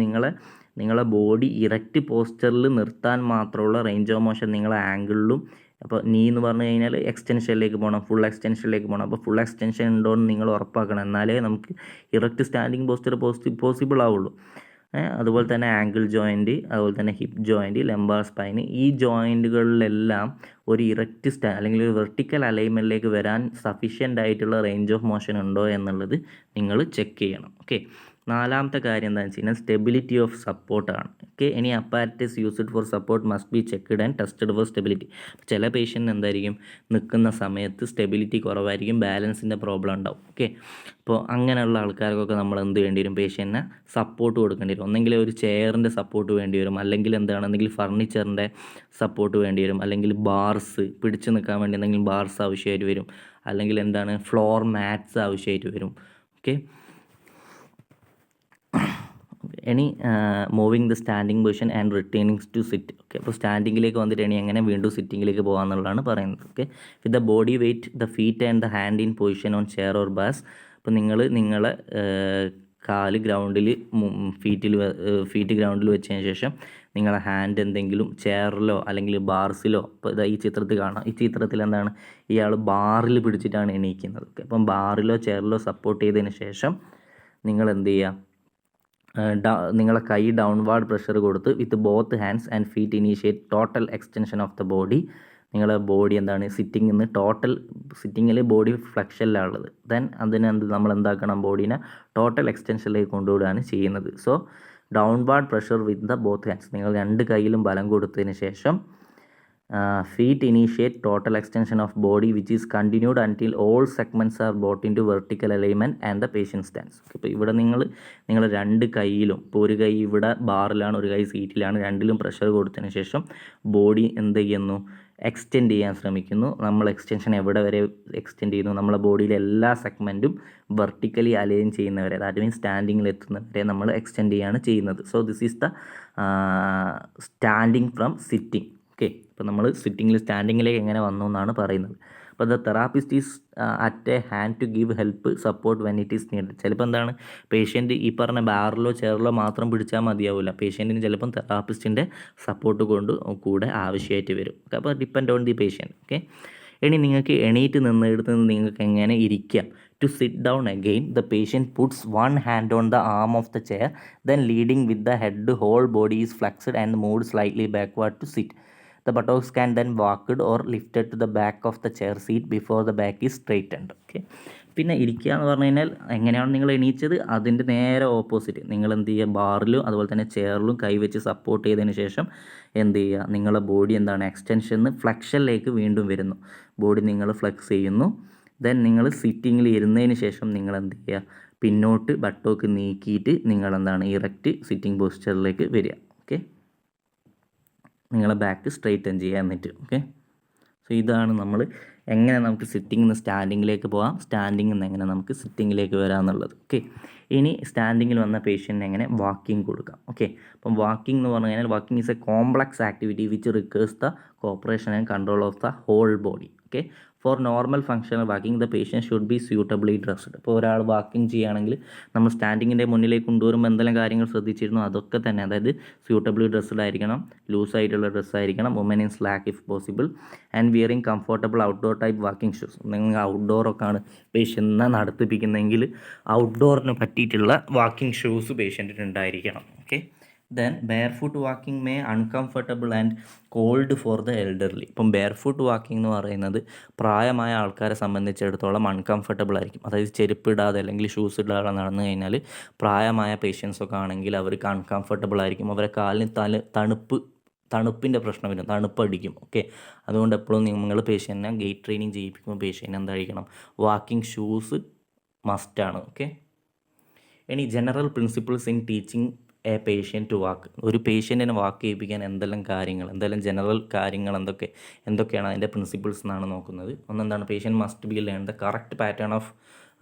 നിങ്ങളെ body erect പോസ്റ്ററിൽ നിർത്താൻ മാത്രമുള്ള range of motion നിങ്ങളെ ആംഗിളിലും, അപ്പോൾ നീ എന്ന് പറഞ്ഞു കഴിഞ്ഞാൽ എക്സ്റ്റൻഷനിലേക്ക് പോകണം, ഫുൾ എക്സ്റ്റൻഷനിലേക്ക് പോകണം. അപ്പോൾ ഫുൾ എക്സ്റ്റൻഷൻ ഉണ്ടോ എന്ന് നിങ്ങൾ ഉറപ്പാക്കണം, എന്നാലേ നമുക്ക് ഇറക്റ്റ് സ്റ്റാൻഡിങ് പോസ്റ്റർ പോസിബിൾ ആവുള്ളൂ. അതുപോലെ തന്നെ ആംഗിൾ ജോയിൻറ്റ്, അതുപോലെ തന്നെ ഹിപ്പ് ജോയിൻറ്റ്, ലെംബാർ സ്പൈന്, ഈ ജോയിൻറ്റുകളിലെല്ലാം ഒരു ഇറക്റ്റ് അല്ലെങ്കിൽ ഒരു വെർട്ടിക്കൽ അലൈൻമെൻറ്റിലേക്ക് വരാൻ സഫീഷ്യൻ്റ് ആയിട്ടുള്ള റേഞ്ച് ഓഫ് മോഷൻ ഉണ്ടോ എന്നുള്ളത് നിങ്ങൾ ചെക്ക് ചെയ്യണം. ഓക്കെ, നാലാമത്തെ കാര്യം എന്താണെന്ന് വെച്ച് കഴിഞ്ഞാൽ സ്റ്റെബിലിറ്റി ഓഫ് സപ്പോർട്ടാണ്. Okay, any apparatus used for support must be checked and tested for stability. ചില പേഷ്യൻ്റ് എന്തായിരിക്കും നിൽക്കുന്ന സമയത്ത് സ്റ്റെബിലിറ്റി കുറവായിരിക്കും, ബാലൻസിൻ്റെ പ്രോബ്ലം ഉണ്ടാവും. ഓക്കെ, അപ്പോൾ അങ്ങനെയുള്ള ആൾക്കാർക്കൊക്കെ നമ്മൾ എന്ത് വേണ്ടി വരും, പേഷ്യൻറ്റിനെ സപ്പോർട്ട് കൊടുക്കേണ്ടി വരും. ഒന്നെങ്കിൽ ഒരു ചെയറിൻ്റെ സപ്പോർട്ട് വേണ്ടി വരും, അല്ലെങ്കിൽ എന്തെങ്കിൽ ഫർണിച്ചറിൻ്റെ സപ്പോർട്ട് വേണ്ടി വരും, അല്ലെങ്കിൽ ബാർസ് പിടിച്ച് നിൽക്കാൻ വേണ്ടി എന്തെങ്കിലും ബാർസ് ആവശ്യമായിട്ട് വരും, അല്ലെങ്കിൽ ഫ്ലോർ മാറ്റ്സ് ആവശ്യമായിട്ട് വരും. ഓക്കെ, ഇനി moving the standing position and returning to sit. Okay, അപ്പോൾ സ്റ്റാൻഡിങ്ങിലേക്ക് വന്നിട്ട് ഇനി എങ്ങനെ വീണ്ടും സിറ്റിങ്ങിലേക്ക് പോകാമെന്നുള്ളതാണ് പറയുന്നത്. Okay, with the body weight, the feet and the hand in position on chair or bars. അപ്പോൾ നിങ്ങളെ കാല് ഗ്രൗണ്ടിൽ, ഫീറ്റ് ഗ്രൗണ്ടിൽ വെച്ചതിന് ശേഷം നിങ്ങളെ ഹാൻഡ് എന്തെങ്കിലും ചെയറിലോ അല്ലെങ്കിൽ ബാർസിലോ, ഇപ്പോൾ ഇതാ ഈ ചിത്രത്തിൽ കാണാം, ഈ ചിത്രത്തിൽ എന്താണ് ഇയാൾ ബാറിൽ പിടിച്ചിട്ടാണ് എണീക്കുന്നത്. ഓക്കെ, അപ്പം ബാറിലോ ചെയറിലോ സപ്പോർട്ട് ചെയ്തതിന് ശേഷം നിങ്ങൾ എന്ത് ചെയ്യുക, നിങ്ങളെ കൈ ഡൗൺവാർഡ് പ്രഷർ കൊടുത്ത് with both hands and feet initiate total extension of the body. നിങ്ങളെ ബോഡി സിറ്റിങ്ങിൽ നിന്ന് സിറ്റിങ്ങിൽ ബോഡി ഫ്ലെക്ഷനിലാണ് ഉള്ളത്. ദെൻ നമ്മൾ എന്താക്കണം, ബോഡീനെ ടോട്ടൽ എക്സ്റ്റൻഷനിലേക്ക് കൊണ്ടുവിടുകയാണ് ചെയ്യുന്നത്. So downward pressure with the both hands, നിങ്ങൾ രണ്ട് കൈയിലും ബലം കൊടുത്തതിന് ശേഷം feet initiate total extension of body which is continued until all segments are brought into vertical alignment and the patient stands. ഇപ്പോൾ ഇവിടെ നിങ്ങൾ രണ്ട് കൈയിലും, ഇപ്പോൾ ഒരു കൈ ഇവിടെ ബാറിലാണ്, ഒരു കൈ സീറ്റിലാണ്, രണ്ടിലും പ്രഷർ കൊടുത്തതിന് ശേഷം ബോഡി എന്ത് ചെയ്യുന്നു, എക്സ്റ്റെൻഡ് ചെയ്യാൻ ശ്രമിക്കുന്നു. നമ്മൾ എക്സ്റ്റൻഷൻ എവിടെ വരെ എക്സ്റ്റെൻഡ് ചെയ്യുന്നു, നമ്മളെ ബോഡിയിലെ എല്ലാ സെഗ്മെൻറ്റും വെർട്ടിക്കലി അലൈൻ ചെയ്യുന്നവരെ, ദാറ്റ് മീൻസ് സ്റ്റാൻഡിങ്ങിൽ എത്തുന്നവരെ നമ്മൾ എക്സ്റ്റെൻഡ് ചെയ്യാണ് ചെയ്യുന്നത്. So this is the standing from sitting. Okay, ഇപ്പോൾ നമ്മൾ സിറ്റിങ്ങിൽ സ്റ്റാൻഡിങ്ങിലേക്ക് എങ്ങനെ വന്നു എന്നാണ് പറയുന്നത്. അപ്പോൾ the therapist is at a hand to give help support when it is needed. ചിലപ്പോൾ പേഷ്യൻറ്റ് ഈ പറഞ്ഞ ബാറിലോ ചെയറിലോ മാത്രം പിടിച്ചാൽ മതിയാവില്ല, പേഷ്യൻറ്റിന് ചിലപ്പം തെറാപ്പിസ്റ്റിൻ്റെ സപ്പോർട്ട് കൂടെ ആവശ്യമായിട്ട് വരും. ഓക്കെ, അപ്പോൾ depend on the patient. Okay, ഇനി നിങ്ങൾക്ക് എണീറ്റ് നിന്നെടുത്ത് നിങ്ങൾക്ക് എങ്ങനെ ഇരിക്കാം. To sit down again, the patient puts one hand on the arm of the chair, then leading with the head, the whole body is flexed and moved slightly backward to sit. The buttocks can then walked or lifted to the back of the chair seat before the back is straightened. Okay, പിന്നെ ഇരിക്കുക എന്ന് പറഞ്ഞു കഴിഞ്ഞാൽ എങ്ങനെയാണ് നിങ്ങൾ എണീച്ചത് അതിൻ്റെ നേരെ opposite നിങ്ങൾ എന്ത് ചെയ്യുക, ബാറിലും അതുപോലെ തന്നെ ചെയറിലും കൈവച്ച് സപ്പോർട്ട് ചെയ്തതിന് ശേഷം എന്ത് ചെയ്യുക, നിങ്ങളുടെ ബോഡി എക്സ്റ്റൻഷന് ഫ്ലെക്ഷനിലേക്ക് വീണ്ടും വരുന്നു, ബോഡി നിങ്ങൾ ഫ്ലെക്സ് ചെയ്യുന്നു. ദെൻ നിങ്ങൾ സിറ്റിങ്ങിൽ ഇരുന്നതിന് ശേഷം നിങ്ങൾ എന്ത് ചെയ്യുക, പിന്നോട്ട് ബട്ടോക്ക് നീക്കിയിട്ട് നിങ്ങൾ ഇറക്റ്റ് സിറ്റിംഗ് പോസ്ചറിലേക്ക് വരിക. ഓക്കെ, നിങ്ങളെ ബാക്ക് സ്ട്രെയിറ്റൻ ചെയ്യുക എന്നിട്ട്. ഓക്കെ, സോ ഇതാണ് നമ്മൾ എങ്ങനെ നമുക്ക് സിറ്റിങ്ങിൽ നിന്ന് സ്റ്റാൻഡിങ്ങിലേക്ക് പോകാം, സ്റ്റാൻഡിങ്ങിൽ നിന്ന് എങ്ങനെ നമുക്ക് സിറ്റിങ്ങിലേക്ക് വരാമെന്നുള്ളത്. ഓക്കെ, ഇനി സ്റ്റാൻഡിങ്ങിൽ വന്ന പേഷ്യൻറ്റിന് എങ്ങനെ വാക്കിംഗ് കൊടുക്കാം. ഓക്കെ, അപ്പം വാക്കിംഗ് എന്ന് പറഞ്ഞു കഴിഞ്ഞാൽ walking is a complex activity which requires the cooperation and control of the whole body. Okay, for normal functional walking the patient should be suitably dressed. ഇപ്പോൾ ഒരാൾ വാക്കിംഗ് ചെയ്യുകയാണെങ്കിൽ നമ്മൾ സ്റ്റാൻഡിങ്ങിൻ്റെ മുന്നിലേക്ക് കൊണ്ടുവരുമ്പോൾ എന്തെല്ലാം കാര്യങ്ങൾ ശ്രദ്ധിച്ചിരുന്നു അതൊക്കെ തന്നെ, അതായത് സ്യൂട്ടബിളി ഡ്രസ്ഡ് ആയിരിക്കണം, ലൂസായിട്ടുള്ള ഡ്രസ്സായിരിക്കണം, woman in slack if possible, and wearing comfortable outdoor type walking shoes. നിങ്ങൾ ഔട്ട്ഡോറൊക്കെയാണ് പേഷ്യൻറ്റിനെ നടത്തിപ്പിക്കുന്നെങ്കിൽ ഔട്ട്ഡോറിന് പറ്റിയിട്ടുള്ള വാക്കിംഗ് ഷൂസ് പേഷ്യൻറ്റിന് ഉണ്ടായിരിക്കണം. Okay, then barefoot walking may uncomfortable and cold for the elderly. ഇപ്പം ബെയർഫുട്ട് വാക്കിംഗ് എന്ന് പറയുന്നത് പ്രായമായ ആൾക്കാരെ സംബന്ധിച്ചിടത്തോളം അൺകംഫർട്ടബിൾ ആയിരിക്കും. അതായത് ചെരുപ്പ് ഇടാതെ അല്ലെങ്കിൽ ഷൂസ് ഇടാതെ നടന്നു കഴിഞ്ഞാൽ പ്രായമായ പേഷ്യൻസൊക്കെ ആണെങ്കിൽ അവർക്ക് അൺകംഫർട്ടബിൾ ആയിരിക്കും, അവരെ കാലിന് തണുപ്പിൻ്റെ പ്രശ്നം വരും, തണുപ്പടിക്കും. ഓക്കെ, അതുകൊണ്ട് എപ്പോഴും നിങ്ങൾ പേഷ്യൻറ്റിനെ ഗേറ്റ് ട്രെയിനിങ് ചെയ്യിപ്പിക്കുമ്പോൾ പേഷ്യൻറ്റ് എന്തായിരിക്കണം, വാക്കിംഗ് ഷൂസ് മസ്റ്റാണ്. ഓക്കെ, ഇനി general principles in teaching a patient to walk. ഒരു പേഷ്യൻറ്റിനെ വാക്ക് ചെയ്യിപ്പിക്കാൻ എന്തെല്ലാം കാര്യങ്ങൾ, എന്തെല്ലാം ജനറൽ കാര്യങ്ങൾ എന്തൊക്കെയാണ് അതിൻ്റെ പ്രിൻസിപ്പിൾസ് എന്നാണ് നോക്കുന്നത്. ഒന്നെന്താണ്, patient must be learn the correct pattern of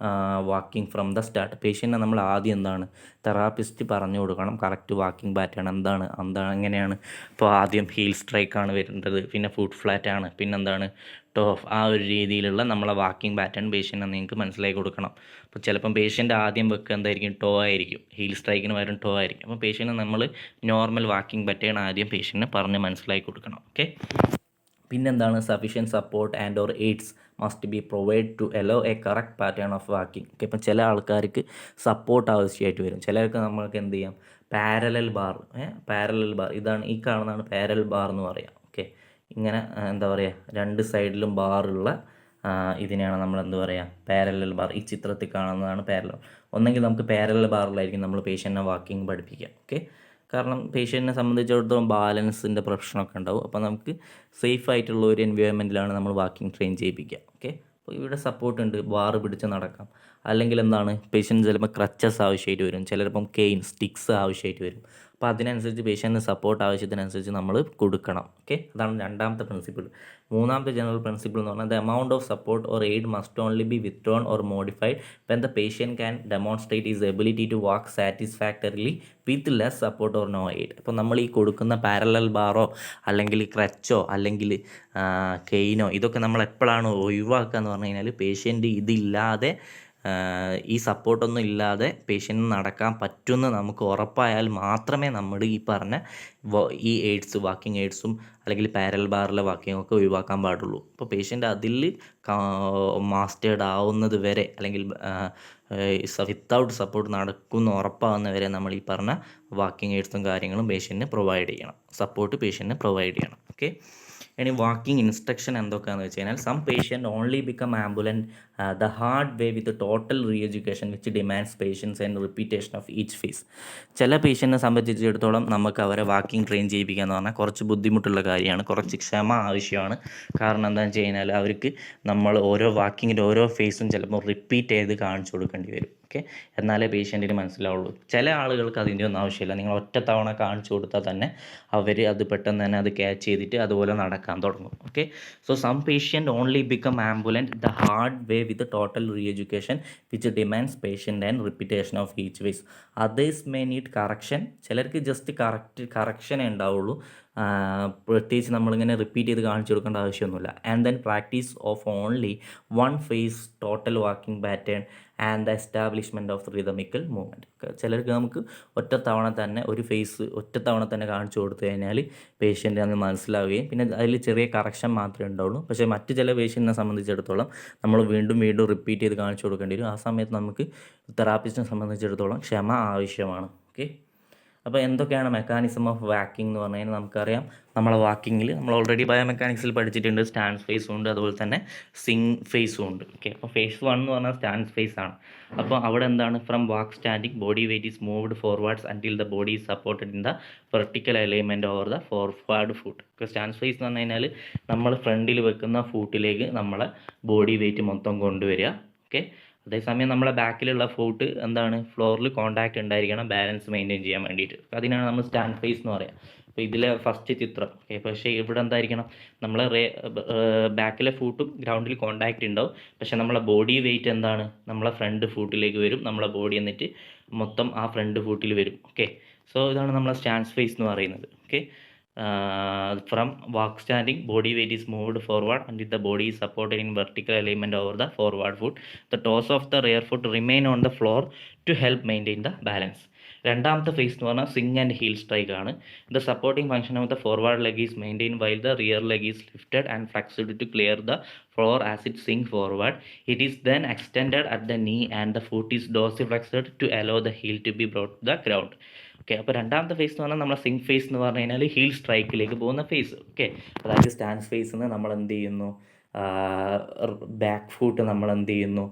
walking from the start. പേഷ്യൻറ്റിനെ നമ്മൾ ആദ്യം എന്താണ് തെറാപ്പിസ്റ്റ് പറഞ്ഞു കൊടുക്കണം കറക്റ്റ് വാക്കിംഗ് പാറ്റേൺ എന്താണ് എങ്ങനെയാണ്. ഇപ്പോൾ ആദ്യം ഹീൽ സ്ട്രൈക്കാണ് വരേണ്ടത്, പിന്നെ ഫുട്ട് ഫ്ലാറ്റാണ്, പിന്നെന്താണ് ടോഫ്. ആ ഒരു രീതിയിലുള്ള നമ്മളെ വാക്കിംഗ് പാറ്റേൺ പേഷ്യൻറ്റിനെ നിങ്ങൾക്ക് മനസ്സിലാക്കി കൊടുക്കണം. അപ്പോൾ ചിലപ്പം പേഷ്യൻ്റ് ആദ്യം വെക്കുക എന്തായിരിക്കും, ടോ ആയിരിക്കും, ഹീൽ സ്ട്രൈക്കിന് പകരം ടോ ആയിരിക്കും. അപ്പോൾ പേഷ്യൻറ്റിന് നമ്മൾ നോർമൽ വാക്കിംഗ് പാറ്റേൺ ആദ്യം പേഷ്യൻറ്റിന് പറഞ്ഞ് മനസ്സിലാക്കി കൊടുക്കണം. ഓക്കെ. പിന്നെന്താണ്, sufficient support and or aids must be provide to allow a correct pattern of walking. Okay. ഇപ്പം ചില ആൾക്കാർക്ക് സപ്പോർട്ട് ആവശ്യമായിട്ട് വരും. ചിലർക്ക് നമ്മൾക്ക് എന്ത് ചെയ്യാം, പാരലൽ ബാർ ഇതാണ്, ഈ കാണുന്നതാണ് പാരലൽ ബാർ എന്ന് പറയാം. ഓക്കെ. ഇങ്ങനെ എന്താ പറയുക, രണ്ട് സൈഡിലും ബാറുള്ള ഇതിനെയാണ് നമ്മൾ എന്ത് പറയുക, പാരലൽ ബാർ. ഈ ചിത്രത്തിൽ കാണുന്നതാണ് പാരലൽ. ഒന്നെങ്കിൽ നമുക്ക് പാരലൽ ബാറിലായിരിക്കും നമ്മൾ പേഷ്യൻറ്റിനെ വാക്കിംഗ് പഠിപ്പിക്കുക. ഓക്കെ. കാരണം പേഷ്യൻറ്റിനെ സംബന്ധിച്ചിടത്തോളം ബാലൻസിൻ്റെ പ്രശ്നമൊക്കെ ഉണ്ടാവും. അപ്പോൾ നമുക്ക് സേഫ് ആയിട്ടുള്ള ഒരു എൻവയോൺമെൻറ്റിലാണ് നമ്മൾ വാക്കിംഗ് ട്രെയിൻ ചെയ്യിപ്പിക്കുക. ഓക്കെ. അപ്പോൾ ഇവിടെ സപ്പോർട്ട് ഉണ്ട്, ബാറ് പിടിച്ച് നടക്കാം. അല്ലെങ്കിൽ എന്താണ്, പേഷ്യൻറ്റ് ചിലപ്പോൾ ക്രച്ചസ് ആവശ്യമായിട്ട് വരും, ചിലപ്പം കെയിൻ സ്റ്റിക്സ് ആവശ്യമായിട്ട് വരും. അപ്പോൾ അതിനനുസരിച്ച് പേഷ്യൻറ്റിന് സപ്പോർട്ട് ആവശ്യത്തിനനുസരിച്ച് നമ്മൾ കൊടുക്കണം. ഓക്കെ. അതാണ് രണ്ടാമത്തെ പ്രിൻസിപ്പിൾ. മൂന്നാമത്തെ ജനറൽ പ്രിൻസിപ്പിൾ എന്ന് പറഞ്ഞാൽ the amount of support or aid must only be withdrawn or modified when the patient can demonstrate is ability to walk satisfactorily with less support or no aid. അപ്പോൾ നമ്മൾ ഈ കൊടുക്കുന്ന parallel Baro അല്ലെങ്കിൽ ക്രച്ചോ അല്ലെങ്കിൽ കെയിനോ ഇതൊക്കെ നമ്മൾ എപ്പോഴാണ് ഒഴിവാക്കുക എന്ന് പറഞ്ഞു കഴിഞ്ഞാൽ, പേഷ്യൻറ്റ് ഇതില്ലാതെ ഈ സപ്പോർട്ടൊന്നും ഇല്ലാതെ പേഷ്യൻറ്റിന് നടക്കാൻ പറ്റുമെന്ന് നമുക്ക് ഉറപ്പായാൽ മാത്രമേ നമ്മൾ ഈ പറഞ്ഞ ഈ എയ്ഡ്സ്, വാക്കിംഗ് എയ്ഡ്സും അല്ലെങ്കിൽ പാരലൽ ബാറിലെ വാക്കിംഗ് ഒക്കെ ഒഴിവാക്കാൻ പാടുള്ളൂ. അപ്പോൾ പേഷ്യൻ്റ് അതിൽ മാസ്റ്റേർഡ് ആവുന്നത് വരെ അല്ലെങ്കിൽ വിത്തൗട്ട് സപ്പോർട്ട് നടക്കുമെന്ന് ഉറപ്പാകുന്ന വരെ നമ്മൾ ഈ പറഞ്ഞ വാക്കിംഗ് എയ്ഡ്സും കാര്യങ്ങളും പേഷ്യൻറ്റിന് പ്രൊവൈഡ് ചെയ്യണം, സപ്പോർട്ട് പേഷ്യൻറ്റിന് പ്രൊവൈഡ് ചെയ്യണം. ഓക്കെ. ഇനി വാക്കിംഗ് ഇൻസ്ട്രക്ഷൻ എന്തൊക്കെയാണെന്ന് വെച്ച് കഴിഞ്ഞാൽ, some patient only become ambulant the hard way with total re education which demands patience and repetition of each phase. ചില പേഷ്യൻറ്റിനെ സംബന്ധിച്ചിടത്തോളം നമുക്ക് അവരെ വാക്കിംഗ് ട്രെയിൻ ചെയ്യിപ്പിക്കുക എന്ന് പറഞ്ഞാൽ കുറച്ച് ബുദ്ധിമുട്ടുള്ള കാര്യമാണ്, കുറച്ച് ക്ഷമ ആവശ്യമാണ്. കാരണം എന്താണെന്ന് വെച്ച് കഴിഞ്ഞാൽ അവർക്ക് നമ്മൾ ഓരോ വാക്കിങ്ങിൻ്റെ ഓരോ ഫേസും ചിലപ്പോൾ റിപ്പീറ്റ് ചെയ്ത് കാണിച്ചു കൊടുക്കേണ്ടി വരും. ഓക്കെ. എന്നാലേ പേഷ്യൻറ്റിന് മനസ്സിലാവുള്ളൂ. ചില ആളുകൾക്ക് അതിൻ്റെ ഒന്നും ആവശ്യമില്ല, നിങ്ങൾ ഒറ്റ തവണ കാണിച്ചു കൊടുത്താൽ തന്നെ അവർ അത് പെട്ടെന്ന് തന്നെ അത് ക്യാച്ച് ചെയ്തിട്ട് അതുപോലെ നടക്കാൻ തുടങ്ങും. Okay. So some patient only become ambulant the hard way with total re education which demands patient and repetition of each ways. Others may need correction. ചിലർക്ക് ജസ്റ്റ് കറക്ഷനേ ഉണ്ടാവുള്ളൂ, പ്രത്യേകിച്ച് നമ്മളിങ്ങനെ റിപ്പീറ്റ് ചെയ്ത് കാണിച്ചു കൊടുക്കേണ്ട ആവശ്യമൊന്നുമില്ല. And then practice of only one phase total walking pattern and the establishment of rhythmical movement. ചിലർക്ക് നമുക്ക് ഒറ്റത്തവണ തന്നെ കാണിച്ചു കൊടുത്തു കഴിഞ്ഞാൽ പേഷ്യൻ്റ് അത് മനസ്സിലാവുകയും പിന്നെ അതിൽ ചെറിയ കറക്ഷൻ മാത്രമേ ഉണ്ടാവുള്ളൂ. പക്ഷേ മറ്റ് ചില പേഷ്യൻറ്റിനെ സംബന്ധിച്ചിടത്തോളം നമ്മൾ വീണ്ടും റിപ്പീറ്റ് ചെയ്ത് കാണിച്ചു കൊടുക്കേണ്ടി വരും. ആ സമയത്ത് നമുക്ക് തെറാപ്പിസ്റ്റിനെ സംബന്ധിച്ചിടത്തോളം ക്ഷമ ആവശ്യമാണ്. ഓക്കെ. അപ്പോൾ എന്തൊക്കെയാണ് മെക്കാനിസം ഓഫ് വാക്കിംഗ് എന്ന് പറഞ്ഞു കഴിഞ്ഞാൽ, നമുക്കറിയാം നമ്മളെ വാക്കിങ്ങിൽ നമ്മൾ ഓൾറെഡി ബയോമെക്കാനിക്സിൽ പഠിച്ചിട്ടുണ്ട്. സ്റ്റാൻഡ് ഫേസും ഉണ്ട്, അതുപോലെ തന്നെ സിങ് ഫേസും ഉണ്ട്. ഓക്കെ. അപ്പോൾ ഫേസ് 1 എന്ന് പറഞ്ഞാൽ സ്റ്റാൻഡ് ഫേസ് ആണ്. അപ്പോൾ അവിടെ എന്താണ്, from walk standing body weight is moved forwards until the body is supported in the vertical alignment over the forward foot. ഇപ്പോൾ സ്റ്റാൻഡ് ഫേസ് എന്ന് പറഞ്ഞു കഴിഞ്ഞാൽ നമ്മൾ ഫ്രണ്ടിൽ വെക്കുന്ന ഫൂട്ടിലേക്ക് നമ്മളെ ബോഡി വെയിറ്റ് മൊത്തം കൊണ്ടുവരിക. ഓക്കെ. അതേസമയം നമ്മളെ ബാക്കിലുള്ള ഫുട്ട് എന്താണ്, ഫ്ലോറിൽ കോൺടാക്റ്റ് ഉണ്ടായിരിക്കണം ബാലൻസ് മെയിൻറ്റെയിൻ ചെയ്യാൻ വേണ്ടിയിട്ട്. അതിനാണ് നമ്മൾ സ്റ്റാൻഡ് ഫേസ് എന്ന് പറയുക. അപ്പോൾ ഇതിലെ ഫസ്റ്റ് ചിത്രം. ഓക്കെ. പക്ഷേ ഇവിടെ എന്തായിരിക്കണം, നമ്മളെ ബാക്കിലെ ഫുട്ടും ഗ്രൗണ്ടിൽ കോൺടാക്റ്റ് ഉണ്ടാവും, പക്ഷേ നമ്മളെ ബോഡി വെയിറ്റ് എന്താണ്, നമ്മളെ ഫ്രണ്ട് ഫുട്ടിലേക്ക് വരും, നമ്മളെ ബോഡി എന്നിട്ട് മൊത്തം ആ ഫ്രണ്ട് ഫുട്ടിൽ വരും. ഓക്കെ. സോ ഇതാണ് നമ്മളെ സ്റ്റാൻഡ് ഫേസ് എന്ന് പറയുന്നത്. Okay. From walk standing, body weight is moved forward until the body is supported in vertical alignment over the forward foot. The toes of the rear foot remain on the floor to help maintain the balance. രണ്ടാമത്തെ phase എന്ന് പറഞ്ഞാൽ swing and heel strike ആണ്. The supporting function of the forward leg is maintain while the rear leg is lifted and flexed to clear the floor as it sink forward. It is then extended at the knee and the foot is dorsiflexed to allow the heel to be brought to the ground. Okay. അപ്പോൾ രണ്ടാമത്തെ phase എന്ന് പറഞ്ഞാൽ നമ്മളെ Singh face എന്ന് പറഞ്ഞു കഴിഞ്ഞാൽ heal സ്ട്രൈക്കിലേക്ക് പോകുന്ന face. Okay. അതായത് സ്റ്റാൻഡ് ഫേസിൽ നിന്ന് നമ്മൾ എന്ത് ചെയ്യുന്നു, ബാക്ക് ഫുട്ട് നമ്മൾ എന്ത് ചെയ്യുന്നു,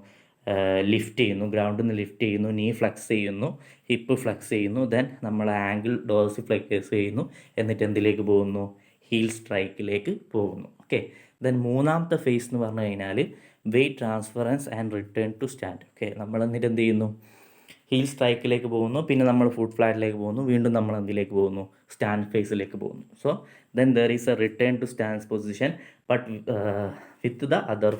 ലിഫ്റ്റ് ചെയ്യുന്നു, ഗ്രൗണ്ടിൽ നിന്ന് ലിഫ്റ്റ് ചെയ്യുന്നു, നീ ഫ്ലെക്സ് ചെയ്യുന്നു, ഹിപ്പ് ഫ്ലെക്സ് ചെയ്യുന്നു, ദെൻ നമ്മൾ ആംഗിൾ ഡോർസിഫ്ലെക്സ് ചെയ്യുന്നു, എന്നിട്ട് എന്തിലേക്ക് പോകുന്നു, ഹീൽ സ്ട്രൈക്കിലേക്ക് പോകുന്നു. ഓക്കെ. ദെൻ മൂന്നാമത്തെ ഫേസ് എന്ന് പറഞ്ഞു കഴിഞ്ഞാൽ weight transference and return to stand. Okay. നമ്മൾ എന്നിട്ട് എന്ത് ചെയ്യുന്നു, ഹീൽ സ്ട്രൈക്കിലേക്ക് പോകുന്നു, പിന്നെ നമ്മൾ ഫുട്ട് ഫ്ലാറ്റിലേക്ക് പോകുന്നു, വീണ്ടും നമ്മൾ എന്തിലേക്ക് പോകുന്നു, സ്റ്റാൻഡ് ഫേസിലേക്ക് പോകുന്നു. So then there is a return to stand position but with the other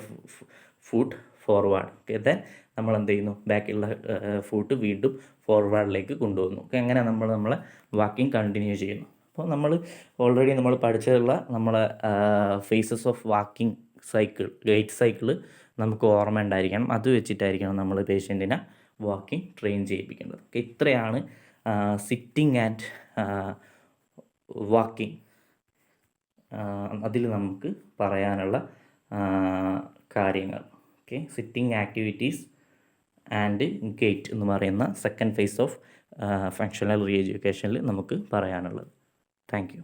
foot forward. Okay, then നമ്മൾ എന്ത് ചെയ്യുന്നു, ബാക്കിലുള്ള ഫുട്ട് വീണ്ടും ഫോർവേഡിലേക്ക് കൊണ്ടുപോകുന്നു. ഓക്കെ, അങ്ങനെ നമ്മളെ വാക്കിംഗ് കണ്ടിന്യൂ ചെയ്യുന്നു. അപ്പോൾ നമ്മൾ ഓൾറെഡി നമ്മൾ പഠിച്ചിട്ടുള്ള നമ്മളെ phases of walking cycle, 8 cycle നമുക്ക് ഓർമ്മ ഉണ്ടായിരിക്കണം. അത് വെച്ചിട്ടായിരിക്കണം നമ്മൾ പേഷ്യൻറ്റിനെ വാക്കിംഗ് ട്രെയിൻ ചെയ്യിപ്പിക്കേണ്ടത്. ഓക്കെ, ഇത്രയാണ് സിറ്റിംഗ് ആൻഡ് വാക്കിംഗ് അതിൽ നമുക്ക് പറയാനുള്ള കാര്യങ്ങൾ. Okay, sitting activities and gait എന്ന് പറയുന്ന second phase of functional re എഡ്യൂക്കേഷനിൽ നമുക്ക് പറയാനുള്ളത്. Thank U.